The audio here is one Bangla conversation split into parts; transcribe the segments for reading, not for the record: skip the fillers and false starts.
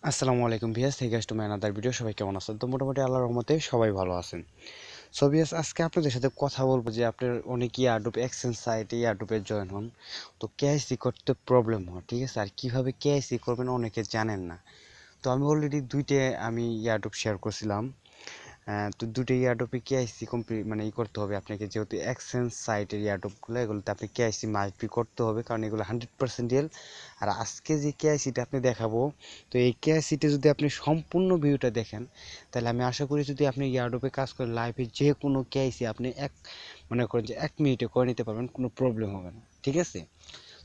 আসসালামু আলাইকুম ভিয়াস, thank you to my another video. সবাই কেমন আছেন? তো মোটামুটি আল্লাহর রহমতে সবাই ভালো আছেন। সো ভিয়াস, আজকে আপনাদের সাথে কথা বলবো যে আপনার অনেকেই এয়ারড্রপ এক্সচেঞ্জ সাইটে এয়ারড্রপে জয়েন হন, তো কেআইসি করতে প্রবলেম হয়, ঠিক আছে? আর কীভাবে কেআইসি করবেন অনেকে জানেন না। তো আমি অলরেডি দুইটা এয়ারড্রপ শেয়ার করছিলাম। তো দুটো এয়ারড্রপে কেআইসি কমপ্লিট মানে করতে হবে আপনাকে, যেহেতু এক্সচেঞ্জ সাইটের এয়ারড্রপগুলো এগুলোতে আপনি কেআইসি মাস্ট বি করতে হবে, কারণ এগুলো 100% রিয়েল। আর আজকে যে কেআইসিটা আপনি দেখাবো, তো এই কেআইসিটা যদি আপনি সম্পূর্ণ ভিডিওটা দেখেন, তাহলে আমি আশা করি যদি আপনি এয়ারড্রপে কাজ করেন, লাইভে যে কোনো কেআইসি আপনি মনে করেন যে 1 মিনিটে করে নিতে পারবেন, কোনো প্রবলেম হবে না, ঠিক আছে?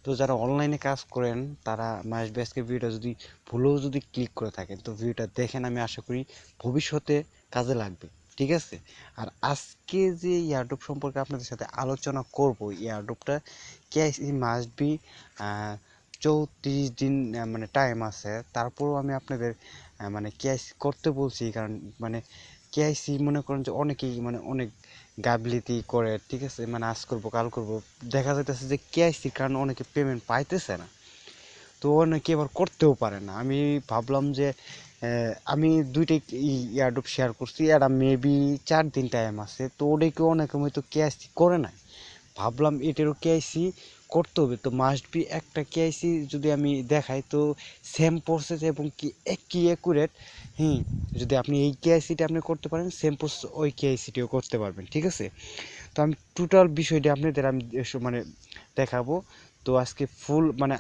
তো যারা অনলাইনে কাজ করেন তারা মাস্ট বি আজকে ভিডিওটা যদি ভুলেও যদি ক্লিক করে থাকেন, তো ভিডিওটা দেখেন, আমি আশা করি ভবিষ্যতে কাজে লাগবে, ঠিক আছে? আর আজকে যে এয়ারড্রপ সম্পর্কে আপনাদের সাথে আলোচনা করব, এয়ারড্রপটা কেআইসি মাস্ট বি 34 দিন মানে টাইম আছে। তারপরেও আমি আপনাদের মানে কেআইসি করতে বলছি, কারণ মানে কেআইসি মনে করেন যে অনেকেই মানে অনেক গাফিলতি করে, ঠিক আছে? মানে আজ করবো কাল করবো, দেখা যাইতেছে যে কেআইসির কারণে অনেকে পেমেন্ট পাইতেছে না, তো অনেকে আবার করতেও পারে না। আমি ভাবলাম যে আমি দুইটাই এয়ারড্রপ শেয়ার করছি, এটা মেবি 4 দিন টাইম আছে, তো ওটাকেও অনেকে হয়তো কেআইসি করে নাই। ভাবলাম এটারও কেআইসি করতে হবে, তো মাস্ট বি একটা কেআইসি যদি আমি দেখাই, তো সেম প্রসেস এবং কি একই অ্যাকুরেট। যদি আপনি এই কেআইসিটা আপনি করতে পারেন, সেম প্রসেস ওই কেআইসিটিও করতে পারবেন, ঠিক আছে? তো আমি টোটাল বিষয়টি আপনাদের আমি মানে দেখাবো। তো আজকে ফুল মানে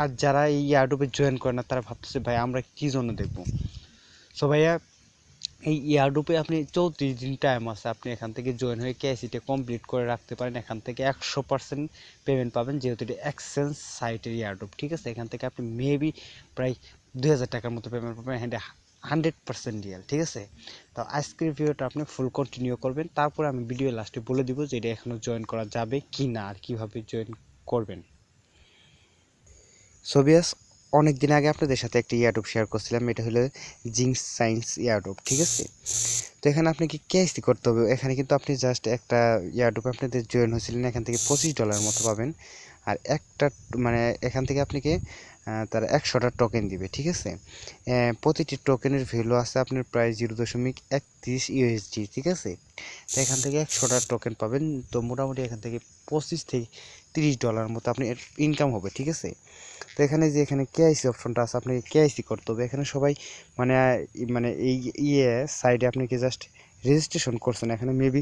আর যারা এই এয়ারড্রপে জয়েন করে না, তারা ভাবতেছে ভাই আমরা কি জন্য দেখবো। সো ভাইয়া, এই এয়ারড্রপে আপনি 34 দিন টাইম আছে, আপনি এখান থেকে জয়েন হয়ে কেআইসিটা কমপ্লিট করে রাখতে পারেন। এখান থেকে 100% পেমেন্ট পাবেন, যেহেতু এটা এক্সচেঞ্জ সাইটের এয়ারড্রপ, ঠিক আছে? এখান থেকে আপনি মেবি প্রায় 2000 টাকার মতো পেমেন্ট পাবেন, হ্যাঁ 100% রিয়েল, ঠিক আছে? তো আজকের ভিডিওটা আপনি ফুল কন্টিনিউ করবেন, তারপর আমি ভিডিও লাস্টে বলে দিব যে এটা এখনও জয়েন করা যাবে কি না আর কীভাবে জয়েন করবেন। সোভিয়াস, অনেক দিন আগে আপনাদের সাথে একটা এয়ারড্রপ শেয়ার করছিলাম, এটা হলো জিঙ্ক সায়েন্স এয়ারড্রপ, ঠিক আছে? তো এখানে আপনাকে কেআইসি করতে হবে। এখানে কিন্তু আপনি জাস্ট একটা এয়ারড্রপে আপনাদের জয়েন হয়েছিলেন, এখান থেকে $25 মতো পাবেন। আর একটা মানে এখান থেকে আপনাকে তারা 100টা টোকেন দিবে, ঠিক আছে? প্রতিটি টোকেনের ভ্যালু আছে আপনার প্রায় 0.31 ইউএসডি, ঠিক আছে? তো এখান থেকে 100টা টোকেন পাবেন। তো মোটামুটি এখান থেকে $25 থেকে $30 মতো আপনি ইনকাম হবে, ঠিক আছে? তো এখানে যে এখানে কেআইসি অপশনটা আছে, আপনাকে কেআইসি করতে হবে। এখানে সবাই মানে মানে এই সাইডে আপনাকে জাস্ট রেজিস্ট্রেশন করছেন, এখানে মেবি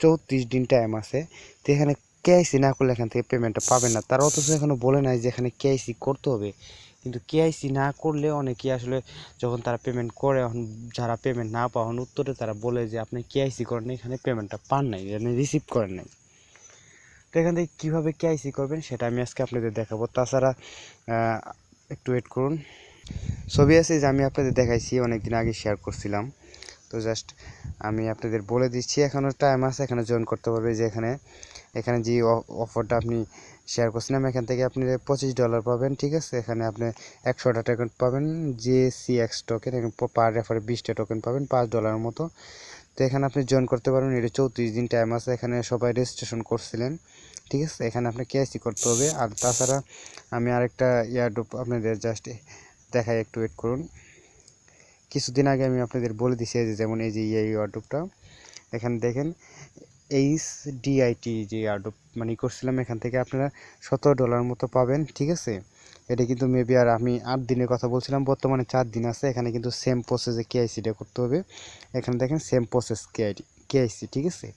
34 দিন টাইম আছে। তো এখানে কেআইসি না করলে এখান থেকে পেমেন্টটা পাবেন না। তারা অথচ এখনো বলে নাই যে এখানে কেআইসি করতে হবে, কিন্তু কেআইসি না করলে অনেকেই আসলে যখন তারা পেমেন্ট করে, এখন যারা পেমেন্ট না পাওয়ার উত্তরে তারা বলে যে আপনি কেআইসি করেন, এখানে পেমেন্টটা পান নাই, আপনি রিসিভ করেন নাই। তো এখান থেকে কীভাবে কেআইসি করবেন সেটা আমি আজকে আপনাদের দেখাবো। তাছাড়া একটু ওয়েট করুন। ছবি আছে যে আমি আপনাদের দেখাইছি, অনেক দিন আগে শেয়ার করছিলাম। তো জাস্ট আমি আপনাদের বলে দিচ্ছি, এখনও টাইম আছে, এখানে জয়েন করতে পারবে। যে এখানে যে অফারটা আপনি শেয়ার করছিলাম, এখান থেকে আপনি $25 পাবেন, ঠিক আছে? এখানে আপনি 100টা টোকেন পাবেন, JCX টোকেন, এখানে পার রেফারে 20টা টোকেন পাবেন $5 মতো। তো এখানে আপনি জয়েন করতে পারবেন, এটা 34 দিন টাইম আছে। এখানে সবাই রেজিস্ট্রেশন করছিলেন, ঠিক আছে? এখানে আপনি কেআইসি করতে হবে। আর তাছাড়া আমি আরেকটা এয়ারড্রপ আপনাদের জাস্ট দেখাই, একটু ওয়েট করুন। কিছুদিন আগে আমি আপনাদের বলে দিছি যে যেমন এই যে এয়ারড্রপটা, এখানে দেখেন HDIT যে এয়ারড্রপ মানে করছিলাম, এখান থেকে আপনারা $17 মতো পাবেন, ঠিক আছে? এটা কিন্তু মেবি, আর আমি 8 দিনের কথা বলছিলাম, বর্তমানে 4 দিন আছে। এখানে কিন্তু সেম প্রসেসে কেআইসিটা করতে হবে। এখানে দেখেন সেম প্রসেস কেআইসি, ঠিক আছে?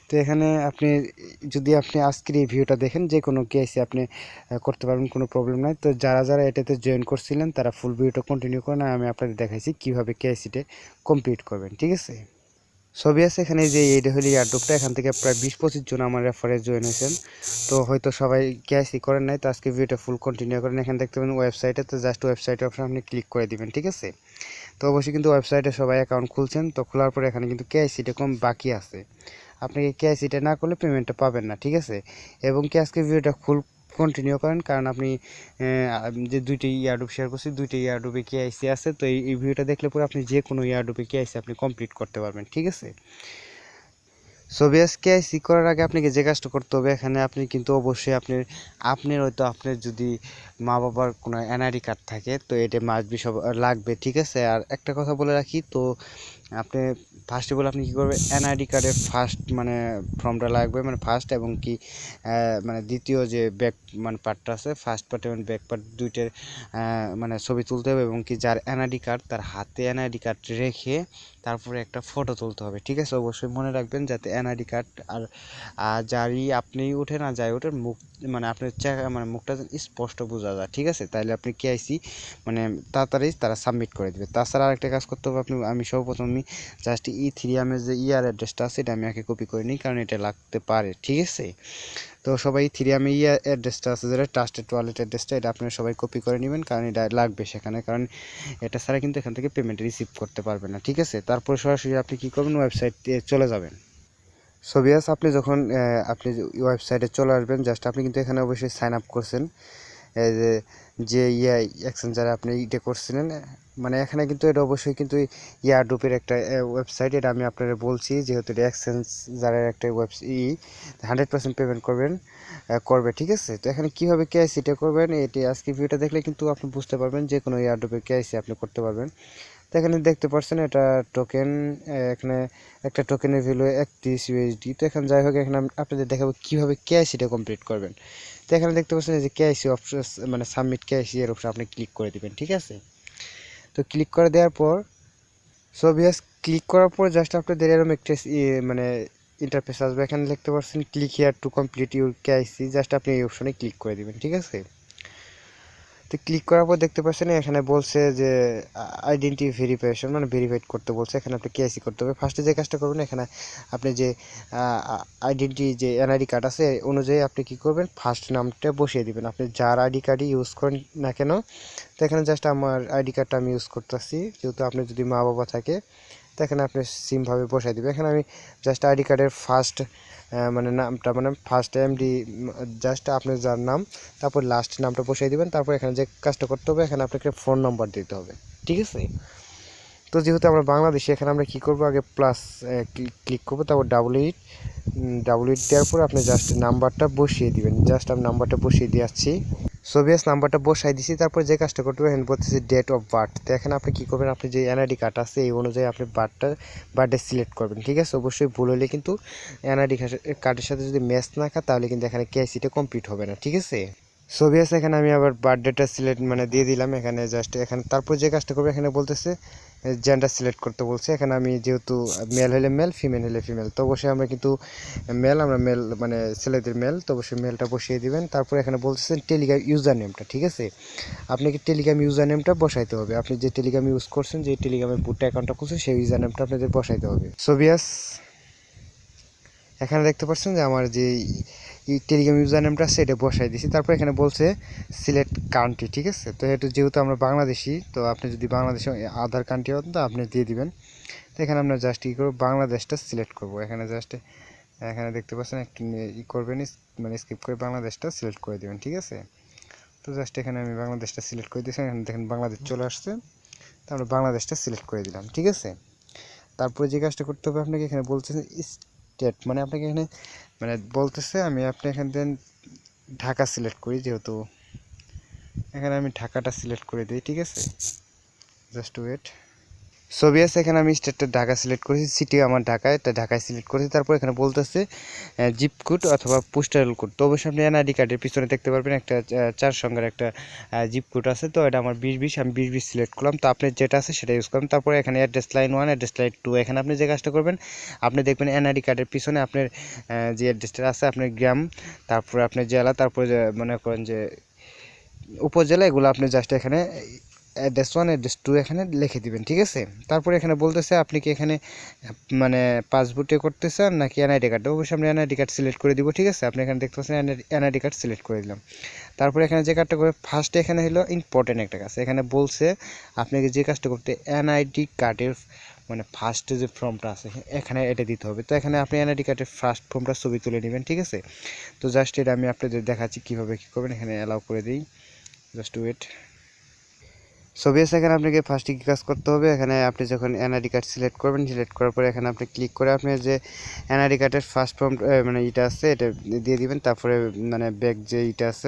তো এখানে আপনি যদি আপনি আজকের এই ভিডিওটা দেখেন, যে কোনো কেআইসি আপনি করতে পারবেন, কোনো প্রবলেম নাই। তো যারা যারা এটাতে জয়েন করছিলেন তারা ফুল ভিডিওটা কন্টিনিউ করেন, আমি আপনাদের দেখাইছি কীভাবে কেআইসিটা কমপ্লিট করবেন, ঠিক আছে? ছবি আছে এখানে যে এইটা হলো এয়ারড্রপটা, এখান থেকে প্রায় 20-25 জন আমার রেফারে জয়েন হয়েছেন। তো হয়তো সবাই কেআইসি করেন নাই, তো আজকে ভিডিওটা ফুল কন্টিনিউ করেন। এখানে দেখতে পাবেন ওয়েবসাইটে, তো জাস্ট ওয়েবসাইটে অপশন আপনি ক্লিক করে দিবেন, ঠিক আছে? তো অবশ্যই কিন্তু ওয়েবসাইটে সবাই অ্যাকাউন্ট খুলছেন, তো খোলার পরে এখানে কিন্তু কেআইসিটা কম বাকি আছে। আপনাকে কেআইসিটা না করলে পেমেন্টটা পাবেন না, ঠিক আছে? এবং কি আজকে ভিডিওটা ফুল কন্টিনিউ করেন, কারণ আপনি যে দুইটি এয়ারড্রপ শেয়ার করছি, দুইটি এয়ারড্রপে কেআইসি আছে। তো এই ভিডিওটা দেখলে পরে আপনি যে কোনো এয়ারড্রপে কেআইসি আপনি কমপ্লিট করতে পারবেন, ঠিক আছে? সো ভিউয়ার্স কেওয়াইসি করার আগে আপনাকে যে কাজটা করতে হবে, এখানে আপনি কিন্তু অবশ্যই আপনার হয়তো আপনার যদি মা বাবার কোনো এনআইডি কার্ড থাকে তো এটা মাস্ট বি সব লাগবে, ঠিক আছে। আর একটা কথা বলে রাখি, তো আপনি ফার্স্ট অফ অল আপনি কী করবেন, এনআইডি কার্ডের ফার্স্ট মানে ফর্মটা লাগবে, মানে ফার্স্ট এবং কি মানে দ্বিতীয় যে ব্যাক মানে পার্টটা আছে, ফার্স্ট পার্ট এবং ব্যাক পার্ট দুইটার মানে ছবি তুলতে হবে, এবং কি যার এনআইডি কার্ড তার হাতে এনআইডি কার্ড রেখে তারপরে একটা ফটো তুলতে হবে, ঠিক আছে। অবশ্যই মনে রাখবেন যাতে এনআইডি কার্ড আর যারই আপনি উঠে না যায় ওটার মুখ মানে আপনার মানে মুখটা স্পষ্ট বোঝা যায়, ঠিক আছে। তাইলে আপনি কেআইসি মানে তাড়াতাড়ি তারা সাবমিট করে দেবে। তাছাড়া আরেকটা কাজ করতে হবে, আমি সর্বপ্রথমই জাস্ট ইথিরিয়ামের যে অ্যাড্রেসটা আছে এটা আমি আগে কপি করে নিই, কারণ এটা লাগতে পারে, ঠিক আছে। তো সবাই ইথিরিয়ামে অ্যাড্রেসটা আছে যেটা ট্রাস্টেড ওয়ালেট অ্যাড্রেসটা, এটা আপনারা সবাই কপি করে নেবেন, কারণ এটা লাগবে সেখানে, কারণ এটা ছাড়া কিন্তু এখান থেকে পেমেন্ট রিসিভ করতে পারবেন না, ঠিক আছে। তারপরে সরাসরি আপনি কী করবেন, ওয়েবসাইটে চলে যাবেন। সো ভিউয়ার্স আপনি যখন আপনি ওয়েবসাইটে চলে আসবেন, জাস্ট আপনি কিন্তু এখানে অবশ্যই সাইন আপ করছেন, এই যে এক্সচেঞ্জারে আপনি এটা করছিলেন, মানে এখানে কিন্তু এটা অবশ্যই কিন্তু এয়ারড্রপের একটা ওয়েবসাইট, এটা আমি আপনাদের বলছি, যেহেতু এটা এক্সচেঞ্জারের একটা 100% পেমেন্ট করবে, ঠিক আছে। তো এখানে কীভাবে কেআইসিটা করবেন, এটি আজকে ভিডিওটা দেখলে কিন্তু আপনি বুঝতে পারবেন যে কোনো এয়ারড্রপের কেআইসি আপনি করতে পারবেন। তো এখানে দেখতে পাচ্ছেন এটা টোকেন, এখানে একটা টোকেনের ভ্যালু 31 ইউএসডি। তো এখানে যাই হোক, এখানে আপনাদের দেখাবো কীভাবে কেআইসিটা কমপ্লিট করবেন। তো এখানে দেখতে পাচ্ছেন যে কেআইসি অপশন মানে সাবমিট কেআইসি এর উপরে আপনি ক্লিক করে দিবেন, ঠিক আছে। তো ক্লিক করে দেওয়ার পর সো ভিউয়ার্স ক্লিক করার পর জাস্ট আপনাদের এরকম একটা মানে ইন্টারফেস আসবে, এখানে দেখতে পাচ্ছেন click here to complete your KYC, just আপনি এই অপশনে ক্লিক করে দিবেন, ঠিক আছে। তো ক্লিক করার পর দেখতে পাচ্ছেন এখানে বলছে যে আইডেন্টি ভেরিফিকেশন মানে ভেরিফাইড করতে বলছে, এখানে আপনি কেআইসি করতে হবে। ফার্স্টে যে কাজটা করবেন, এখানে আপনি যে আইডেন্টি যে এনআইডি কার্ড আছে অনুযায়ী আপনি কি করবেন, ফার্স্ট নামটা বসিয়ে দিবেন, আপনি যার আইডি কার্ডই ইউজ করেন না কেন। তো এখানে জাস্ট আমার আইডি কার্ডটা আমি ইউজ করতেছি, যেহেতু আপনার যদি মা বাবা থাকে তো এখানে আপনি সিমভাবে বসাই দেবেন। এখানে আমি জাস্ট আইডি কার্ডের ফার্স্ট মানে নামটা মানে ফার্স্ট এমডি জাস্ট আপনার যার নাম, তারপর লাস্ট নামটা বসাই দিবেন। তারপর এখানে যে কাজটা করতে হবে, এখানে আপনাকে ফোন নাম্বার দিতে হবে, ঠিক আছে। তো যেহেতু আমরা বাংলাদেশে, এখানে আমরা কী করবো, আগে প্লাস ক্লিক করবো, তারপর ডাবল এইট দেওয়ার পর আপনি জাস্ট নাম্বারটা বসিয়ে দিবেন, জাস্ট আমি নাম্বারটা বসিয়ে দিচ্ছি। সো ভিউয়ার্স নাম্বারটা বসাই দিছি। তারপর যে কাজটা করতে হবে, এখানে বলতেছে ডেট অফ বার্থ। তো এখানে আপনি কী করবেন, আপনি যে এনআইডি কার্ড আছে এই অনুযায়ী আপনি বার্থডে সিলেক্ট করবেন, ঠিক আছে। অবশ্যই ভুল হলে কিন্তু এনআইডি কার্ডের সাথে যদি ম্যাচ না খায় তাহলে কিন্তু এখানে কেআইসিটা কমপ্লিট হবে না, ঠিক আছে। সো ভিউয়ার্স এখানে আমি আবার বার্থডেটা সিলেক্ট মানে দিয়ে দিলাম, এখানে জাস্ট এখানে তারপর যে কাজটা করবে, এখানে বলতেছে জেন্ডার সিলেক্ট করতে বলছে। এখানে আমি যেহেতু মেল হলে মেল, ফিমেল হলে ফিমেল, তো অবশ্যই আমরা কিন্তু আমরা মেল মানে ছেলেদের মেল, তো অবশ্যই মেলটা বসিয়ে দিবেন। তারপর এখানে বলতেছেন টেলিগ্রাম ইউজার নেমটা, ঠিক আছে। আপনাকে টেলিগ্রাম ইউজার নেমটা বসাইতে হবে, আপনি যে টেলিগ্রাম ইউজ করছেন, যে টেলিগ্রামের বুটটা অ্যাকাউন্টটা খুলছেন সেই ইউজার নেমটা আপনাদের বসাইতে হবে। সো ভিউয়ার্স এখানে দেখতে পাচ্ছেন যে আমার যে টেলিগ্রাম ইউজার নেমটা আছে এটা বসাই দিয়েছি। তারপর এখানে বলছে সিলেক্ট কান্ট্রি, ঠিক আছে। তো যেহেতু আমরা বাংলাদেশি, তো আপনি যদি বাংলাদেশে আধার কান্ট্রি হন তো আপনি দিয়ে দিবেন। তো এখানে আমরা জাস্ট কী করবো, বাংলাদেশটা সিলেক্ট করবো। এখানে দেখতে পাচ্ছেন একটু করবেন, মানে স্কিপ করে বাংলাদেশটা সিলেক্ট করে দেবেন, ঠিক আছে। তো জাস্ট এখানে আমি বাংলাদেশটা সিলেক্ট করে দিয়েছি, এখানে দেখেন বাংলাদেশ চলে আসছে, তো আমরা বাংলাদেশটা সিলেক্ট করে দিলাম, ঠিক আছে। তারপরে যে কাজটা করতে হবে, আপনাকে এখানে বলছে স্টেট মানে আপনাকে এখানে মানে বলতেছে, আপনি এখান থেকে ঢাকা সিলেক্ট করি, যেহেতু এখানে আমি ঢাকাটা সিলেক্ট করে দিই, ঠিক আছে। Just wait. সো ভিউয়ার্স এখানে আমি স্টেটটা ঢাকা সিলেক্ট করেছি, সিটি আমার ঢাকায়, এটা ঢাকায় সিলেক্ট করেছি। তারপর এখানে বলতেছে জিপ কোড অথবা পোস্টাল কোড। তো অবশ্যই আপনি এনআইডি কার্ডের পিছনে দেখতে পারবেন একটা 4 সংখ্যার একটা জিপ কোড আছে, তো এটা আমার 2020, আমি 2020 সিলেক্ট করলাম। তো আপনি যেটা আছে সেটা ইউজ করুন। তারপরে এখানে অ্যাড্রেস লাইন 1, অ্যাড্রেস লাইন 2, এখানে আপনি যে কাজটা করবেন, আপনি দেখবেন এনআইডি কার্ডের পিছনে আপনার যে অ্যাড্রেসটা আছে, আপনার গ্রাম, তারপরে আপনার জেলা, তারপরে মনে করেন যে উপজেলা, এগুলো আপনি জাস্ট এখানে অ্যাড্রেস 1 অ্যাড্রেস 2 এখানে লিখে দিবেন, ঠিক আছে। তারপরে এখানে বলতেছে আপনি কি এখানে মানে পাসবুকে করতে চান নাকি এনআইডি কার্ড। অবশ্যই আমরা এনআইডি কার্ড সিলেক্ট করে দিব, ঠিক আছে। আপনি এখানে দেখতে পাচ্ছেন এনআইডি কার্ড সিলেক্ট করে দিলাম। তারপরে এখানে যে কাজটা করে ফার্স্টে এখানে হলো ইম্পর্টেন্ট একটা কাজ, এখানে বলছে আপনাকে যে কাজটা করতে এনআইডি কার্ডের মানে ফার্স্টে যে ফর্মটা আছে এখানে এটা দিতে হবে। তো এখানে আপনি এনআইডি কার্ডের ফার্স্ট ফর্মটা ছবি তুলে নেবেন, ঠিক আছে। তো জাস্ট এটা আমি আপনাদের দেখাচ্ছি কীভাবে কী করবেন। এখানে অ্যালাউ করে দিই, জাস্ট ওয়েট। সো ভিউয়ার্স এখানে আপনাকে ফার্স্টে কি কাজ করতে হবে, এখানে আপনি যখন এনআইডি কার্ড সিলেক্ট করবেন, সিলেক্ট করার পরে এখানে আপনি ক্লিক করে আপনি যে এনআইডি কার্ডের ফার্স্ট ফর্ম মানে এটা আছে এটা দিয়ে দিবেন, তারপরে মানে ব্যাক যে এটা আছে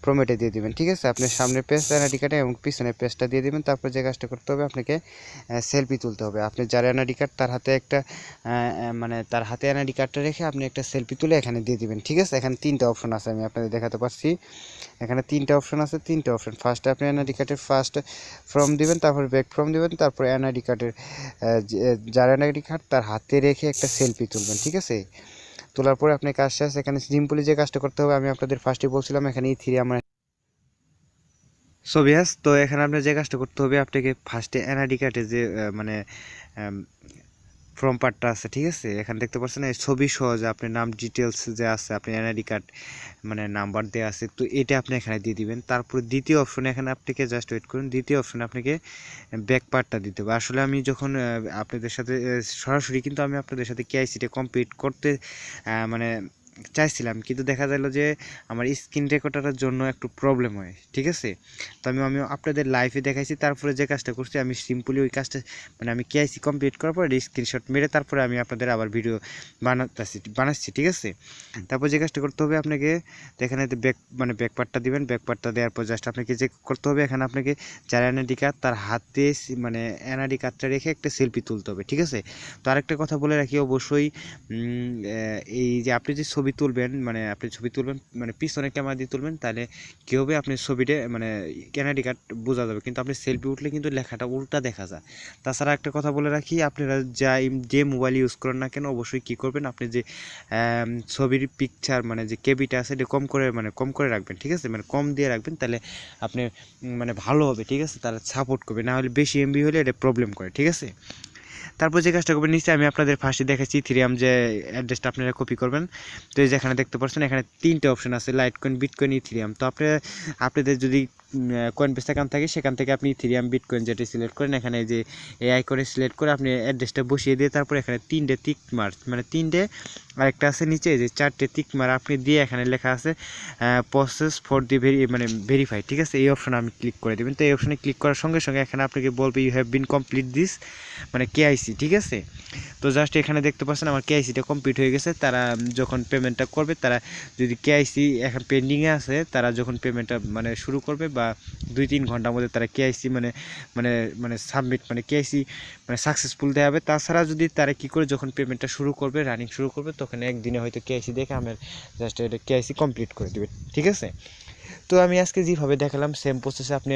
প্রমেটে দিয়ে দিবেন। ঠিক আছে, আপনি সামনের পেজ এনআইডি কার্ডে এবং পিছনের পেজটা দিয়ে দিবেন। তারপর যে কাজটা করতে হবে, আপনাকে সেলফি তুলতে হবে। আপনি যার এনআইডি কার্ড তার হাতে একটা মানে তার হাতে এনআইডি কার্ডটা রেখে আপনি একটা সেলফি তুলে এখানে দিয়ে দিবেন। ঠিক আছে, এখানে 3টা অপশন আছে, আমি আপনাদের দেখাতে পারছি। এখানে 3টা অপশন আছে, 3টা অপশন। ফার্স্টে আপনি এনআইডি কার্ডের ফার্স্ট ফর্ম দিবেন, তারপর ব্যাক ফর্ম দিবেন, তারপর এনআইডি কার্ডের যার এনআইডি কার্ড তার হাতে রেখে একটা সেলফি তুলবেন। ঠিক আছে, তোলার পরে আপনি কাজ শেষ। এখানে সিম্পলি যে কাজটা করতে হবে আমি আপনাদের ফার্স্টে বলছিলাম, এখানে ইথিরিয়াম সো ভিউয়ার্স, তো এখানে আপনার যে কাজটা করতে হবে, আপনাকে ফার্স্টে এনআইডি কার্ডে যে মানে ফর্ম পার্টটা আছে, ঠিক আছে, এখানে দেখতে পাচ্ছেন এই ছবি সহ যে আপনার নাম ডিটেলস যে আছে, আপনি এনআইডি কার্ড মানে নাম্বার দেওয়া আছে, তো এটা আপনি এখানে দিয়ে দিবেন। তারপর দ্বিতীয় অপশনে এখানে আপনাকে জাস্ট ওয়েট করুন, দ্বিতীয় অপশনে আপনাকে ব্যাক পার্টটা দিতে হবে। আসলে আমি যখন আপনাদের সাথে সরাসরি কিন্তু আমি আপনাদের সাথে কেআইসিটা কমপ্লিট করতে মানে চাইছিলাম, কিন্তু দেখা গেল যে আমার স্ক্রিন রেকর্ডারের জন্য একটু প্রবলেম হয়। ঠিক আছে, তো আমি আপনাদের লাইভে দেখাইছি, তারপরে যে কাজটা করছি আমি সিম্পলি ওই কাজটা মানে আমি কেআইসি কমপ্লিট করার পরে স্ক্রিনশট মেরে তারপরে আমি আপনাদের আবার ভিডিও বানাচ্ছি। ঠিক আছে, তারপর যে কাজটা করতে হবে আপনাকে, এখানে ব্যাক মানে ব্যাক পার্টটা দিবেন। ব্যাক পার্টটা দেওয়ার পর জাস্ট আপনাকে যে করতে হবে, এখানে আপনাকে যার এনআইডি কার্ড তার হাতে মানে এনআইডি কার্ডটা রেখে একটা সেলফি তুলতে হবে। ঠিক আছে, তো আরেকটা কথা বলে রাখি, অবশ্যই এই যে আপনি যে ছবি তুলবেন, মানে আপনি ছবি তুলবেন মানে পিছনে ক্যামেরা দিয়ে তুলবেন, তাহলে কী হবে, আপনি ছবিটা মানে এনআইডি কার্ড বোঝা যাবে, কিন্তু আপনি সেলফি উঠলে কিন্তু লেখাটা উল্টা দেখা যায়। তাছাড়া একটা কথা বলে রাখি, আপনারা যে মোবাইল ইউজ করেন না কেন, অবশ্যই কী করবেন, আপনি যে ছবির পিকচার মানে যে কেবিটা আছে এটা কম করে রাখবেন। ঠিক আছে, মানে কম দিয়ে রাখবেন, তাহলে আপনি মানে ভালো হবে। ঠিক আছে, তাহলে সাপোর্ট করবে, না হলে বেশি এমবি হলে এটা প্রবলেম করে। ঠিক আছে, তারপর যে কাজটা করবেন, নিচে আমি আপনাদের ফার্স্টে দেখাচ্ছি ইথিরিয়াম যে অ্যাড্রেসটা আপনারা কপি করবেন। তো এই যেখানে দেখতে পাচ্ছেন এখানে 3টে অপশন আছে, লাইটকয়েন, বিটকয়েন, ইথিরিয়াম। তো আপনাদের যদি কয়েন বেস অ্যাকাউন্ট থাকে, সেখান থেকে আপনি ইথিরিয়াম, বিটকয়েন যেটা সিলেক্ট করেন, এখানে যে এই আইকনে সিলেক্ট করে আপনি অ্যাড্রেসটা বসিয়ে দিয়ে তারপর এখানে 3টে টিক মার্ক মানে 3টে, আরেকটা আছে নিচে যে 4টে টিক মার্ক আপনি দিয়ে এখানে লেখা আছে প্রসেস ফর দি ভেরিফাই। ঠিক আছে, এই অপশনে আমি ক্লিক করে দেবেন। তো এই অপশনে ক্লিক করার সঙ্গে সঙ্গে এখানে আপনাকে বলবে you have been complete this মানে কেআইসি। ঠিক আছে, তো জাস্ট এখানে দেখতে পাচ্ছেন আমার কেআইসিটা কমপ্লিট হয়ে গেছে। তারা যখন পেমেন্টটা করবে, তারা যদি কেআইসি এখন পেন্ডিংয়ে আছে, তারা যখন পেমেন্টটা মানে শুরু করবে বা 2-3 ঘন্টার মধ্যে তারা কেআইসি মানে মানে মানে সাবমিট মানে কেআইসি মানে সাকসেসফুল দেওয়া হবে। তাছাড়া যদি তারা কী করে যখন পেমেন্টটা শুরু করবে, রানিং শুরু করবে, তখন একদিনে হয়তো কেআইসি দেখে আমার জাস্ট এটা কেআইসি কমপ্লিট করে দেবে। ঠিক আছে, তো আমি আজকে যেভাবে দেখালাম সেম প্রসেসে আপনি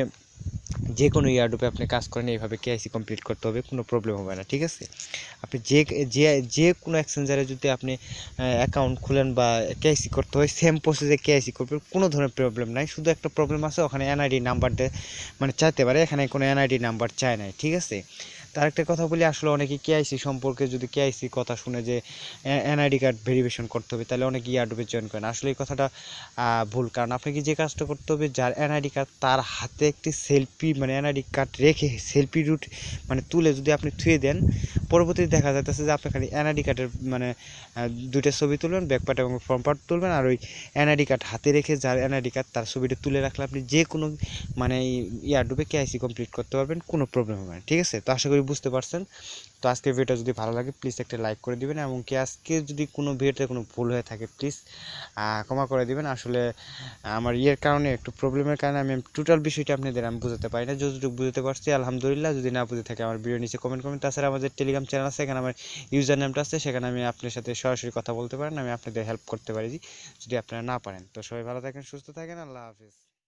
যে কোনো এয়ারড্রপে আপনি কাজ করেন, এইভাবে কেআইসি কমপ্লিট করতে হবে, কোনো প্রবলেম হবে না। ঠিক আছে, আপনি যে কোনো এক্সচেঞ্জারে যদি আপনি অ্যাকাউন্ট খুলেন বা কেআইসি করতে হয়, সেম প্রসেসে কেআইসি করবেন, কোনো ধরনের প্রবলেম নাই। শুধু একটা প্রবলেম আছে, ওখানে এনআইডি নাম্বার মানে চাইতে পারে, এখানে কোনো এনআইডি নাম্বার চায় নাই। ঠিক আছে, তার একটা কথা বলি, আসলে অনেকে কেআইসি সম্পর্কে যদি কেআইসি কথা শুনে যে এনআইডি কার্ড ভেরিফিকেশন করতে হবে, তাহলে অনেকে এয়ারড্রপে জয়েন করেন। আসলে এই কথাটা ভুল, কারণ আপনাকে যে কাজটা করতে হবে, যার এনআইডি কার্ড তার হাতে একটি সেলফি মানে এনআইডি কার্ড রেখে সেলফি রুট মানে তুলে যদি আপনি থুয়ে দেন, পরবর্তীতে দেখা যাচ্ছে যে আপনি খালি এনআইডি কার্ডের মানে 2টা ছবি তুলবেন, ব্যাক পার্ট এবং ফ্রন্ট পার্ট তুলবেন, আর ওই এনআইডি কার্ড হাতে রেখে যার এনআইডি কার্ড তার ছবিটা তুলে রাখলে আপনি যে কোনো মানে এয়ারড্রপে কেআইসি কমপ্লিট করতে পারবেন, কোনো প্রবলেম হবে না। ঠিক আছে, তো আশা করি বুঝতে পারছেন। তো আজকের ভিডিওটা যদি ভালো লাগে প্লিজ একটা লাইক করে দিবেন, এবং কি আজকে যদি কোনো ভিডিওতে কোনো ভুল হয়ে থাকে প্লিজ ক্ষমা করে দিবেন। আসলে আমার কারণে একটু প্রবলেমের কারণে আমি টোটাল বিষয়টা আপনাদের আমি বুঝতে পারি না, যতটুকু বুঝতে পারছি আলহামদুলিল্লাহ। যদি না বুঝে থাকে আমার ভিডিও নিচে কমেন্ট করবেন। তাছাড়া আমাদের টেলিগ্রাম চ্যানেল আছে, এখানে আমার ইউজার নেমটা আছে, সেখানে আমি আপনার সাথে সরাসরি কথা বলতে পারেন, আমি আপনাদের হেল্প করতে পারি যদি আপনারা না পারেন। তো সবাই ভালো থাকেন, সুস্থ থাকেন, আল্লাহ হাফিজ।